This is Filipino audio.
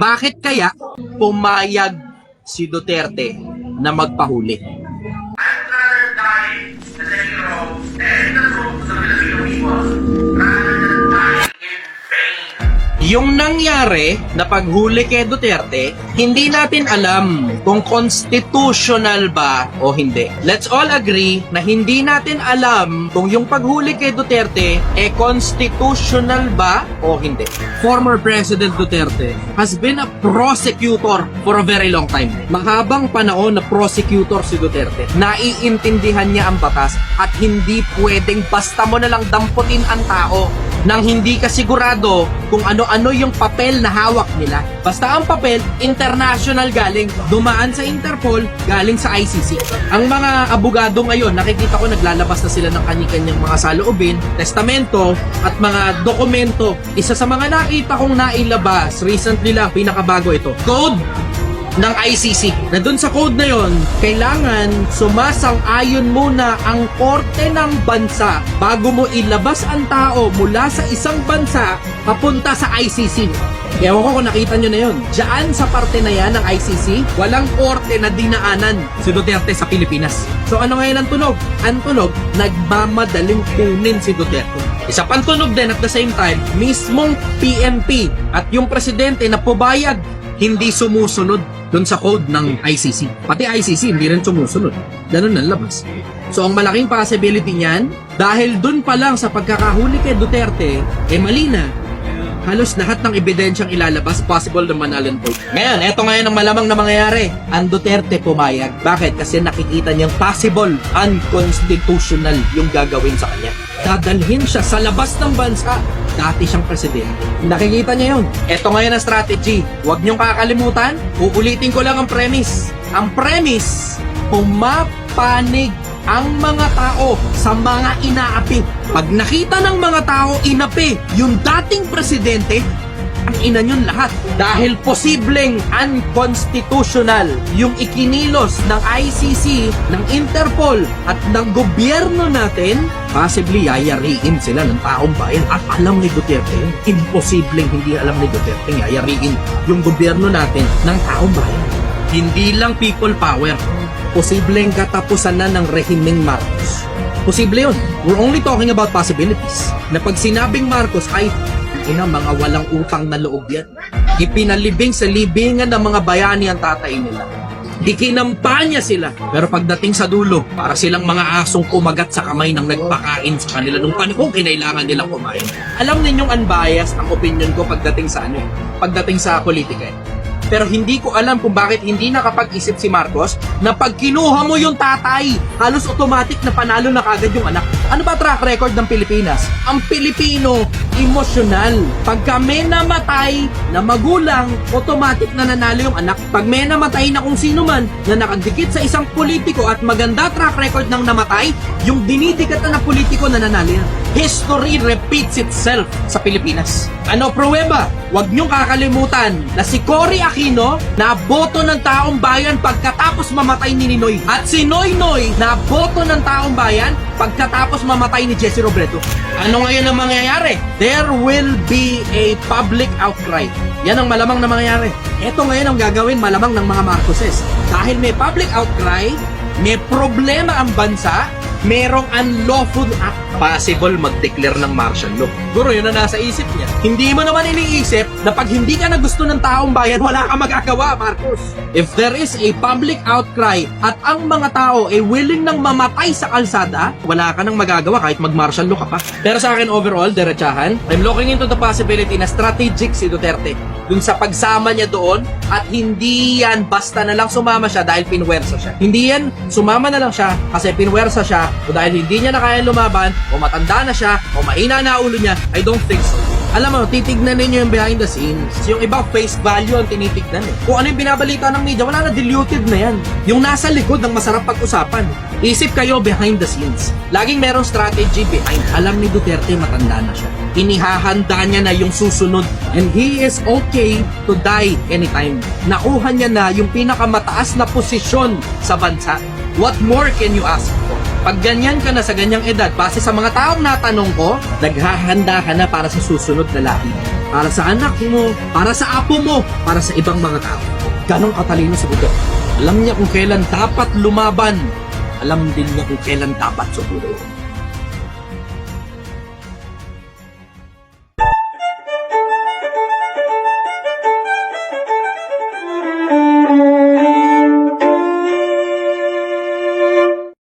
Bakit kaya pumayag si Duterte na magpahuli? Yung nangyari na paghuli kay Duterte, hindi natin alam kung constitutional ba o hindi. Let's all agree na hindi natin alam kung yung paghuli kay Duterte constitutional ba o hindi. Former President Duterte has been a prosecutor for a very long time. Mahabang panahon na prosecutor si Duterte. Naiintindihan niya ang batas at hindi pwedeng basta mo na lang damputin ang tao nang hindi ka sigurado kung ano-ano yung papel na hawak nila. Basta ang papel, international galing. Dumaan sa Interpol, galing sa ICC. Ang mga abogado ngayon, nakikita ko naglalabas na sila ng kanyang mga saloobin, testamento, at mga dokumento. Isa sa mga nakita kong nailabas, recently lang, pinakabago ito, code ng ICC. Na dun sa code na yon, kailangan sumasang-ayon muna ang korte ng bansa bago mo ilabas ang tao mula sa isang bansa papunta sa ICC. Ewan ko kung nakita nyo na yun. Diyan sa parte na yan ng ICC, walang korte na dinaanan si Duterte sa Pilipinas. So ano ngayon ang tunog? Ang tunog, nagmamadaling kunin si Duterte. Isa pang tunog din at the same time, mismong PNP at yung presidente na pubayag hindi sumusunod doon sa code ng ICC. Pati ICC hindi rin sumusunod. Ganun ang labas. So ang malaking possibility niyan, dahil doon pa lang sa pagkakahuli kay Duterte, mali na. Halos lahat ng ebidensyang ilalabas, possible na manalan po. Ngayon, eto ngayon ang malamang na mangyayari. Ang Duterte pumayag. Bakit? Kasi nakikita niyang possible, unconstitutional yung gagawin sa kanya. Dadalhin siya sa labas ng bansa. Dati siyang presidente. Nakikita niya yun. Eto ngayon ang strategy. Huwag niyong kakalimutan. Uulitin ko lang ang premise. Ang premise, pumapanig ang mga tao sa mga inaapi. Pag nakita ng mga tao inapi yung dating presidente, ang ina nyon lahat. Dahil posibleng unconstitutional yung ikinilos ng ICC, ng Interpol, at ng gobyerno natin, possibly yayariin sila ng taong bayan. At alam ni Duterte, imposibleng hindi alam ni Duterte yayariin yung gobyerno natin ng taong bayan. Hindi lang people power. Posibleng katapusan na ng rehimeng Marcos. Posible yun. We're only talking about possibilities. Na pag sinabing Marcos ay mga walang utang na loob yan. Ipinalibing sa libingan ng mga bayani ang tatay nila. Ikinampanya sila. Pero pagdating sa dulo, para silang mga asong kumagat sa kamay ng nagpakain sa kanila nung panahon kinailangan nilang kumain. Alam ninyong unbiased ang opinion ko pagdating sa pagdating sa politika. Pero hindi ko alam kung bakit hindi nakapag-isip si Marcos na pag kinuha mo yung tatay, halos automatic na panalo na kagad yung anak. Ano ba track record ng Pilipinas? Ang Pilipino, emosyonal. Pagka may namatay na magulang, automatic na nanalo yung anak. Pag may namatay na kung sino man na nakadikit sa isang politiko at maganda track record ng namatay, yung dinidikatan na politiko na nanalo yan. History repeats itself sa Pilipinas. Ano pruweba? Huwag niyong kakalimutan na si Cory Aquino na boto ng taong bayan pagkatapos mamatay ni Ninoy. At si Noynoy na boto ng taong bayan pagkatapos mamatay ni Jesse Robredo. Ano ngayon ang mangyayari? There will be a public outcry. Yan ang malamang na mangyayari. Ito ngayon ang gagawin malamang ng mga Marcoses. Dahil may public outcry, may problema ang bansa, merong unlawful act. Possible mag-declare ng martial law. Guro, yun na nasa isip niya. Hindi mo naman iniisip na pag hindi ka na gusto ng taong bayan, wala ka magagawa, Marcos. If there is a public outcry at ang mga tao ay willing nang mamatay sa kalsada, wala ka nang magagawa kahit mag-martial law ka pa. Pero sa akin overall, derechahan, I'm looking into the possibility na strategic si Duterte dun sa pagsama niya doon at hindi yan basta na lang sumama siya dahil pinwersa siya. Hindi yan sumama na lang siya kasi pinwersa siya o dahil hindi niya na kaya lumaban o matanda na siya o mahina na ulo niya. I don't think so. Alam mo, titignan ninyo yung behind the scenes. Yung iba face value ang tinitignan eh. Kung ano yung binabalita ng media, wala na, diluted na yan. Yung nasa likod ng masarap pag-usapan. Isip kayo behind the scenes. Laging merong strategy behind. Alam ni Duterte, matanda na siya. Inihahanda niya na yung susunod. And he is okay to die anytime. Nakuha niya na yung pinakamataas na posisyon sa bansa. What more can you ask for? Pag ganyan ka na sa ganyang edad, base sa mga taong natanong ko, naghahanda ka na para sa susunod na lahi. para sa anak mo, para sa apo mo, para sa ibang mga tao. Ganong katalino sa buto. Alam niya kung kailan dapat lumaban. Alam din niya kung kailan dapat sumuko.